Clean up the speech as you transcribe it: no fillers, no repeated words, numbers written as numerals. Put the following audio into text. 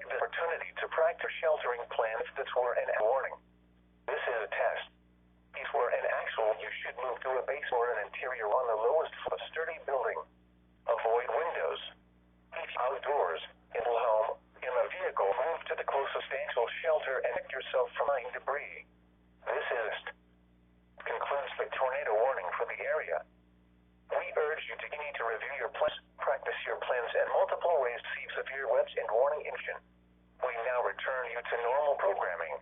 take the opportunity to practice sheltering plans that were an warning. This is a test. If were an actual, you should move to a base or an interior on the lowest floor of a sturdy building. Avoid windows. If outdoors, in a home, in a vehicle, move to the closest substantial shelter and protect yourself from mine debris. This concludes the tornado warning for the area. We urge you to need to review your plans, practice your plans, and multiple ways to see severe weather and warning information. We now return you to normal programming.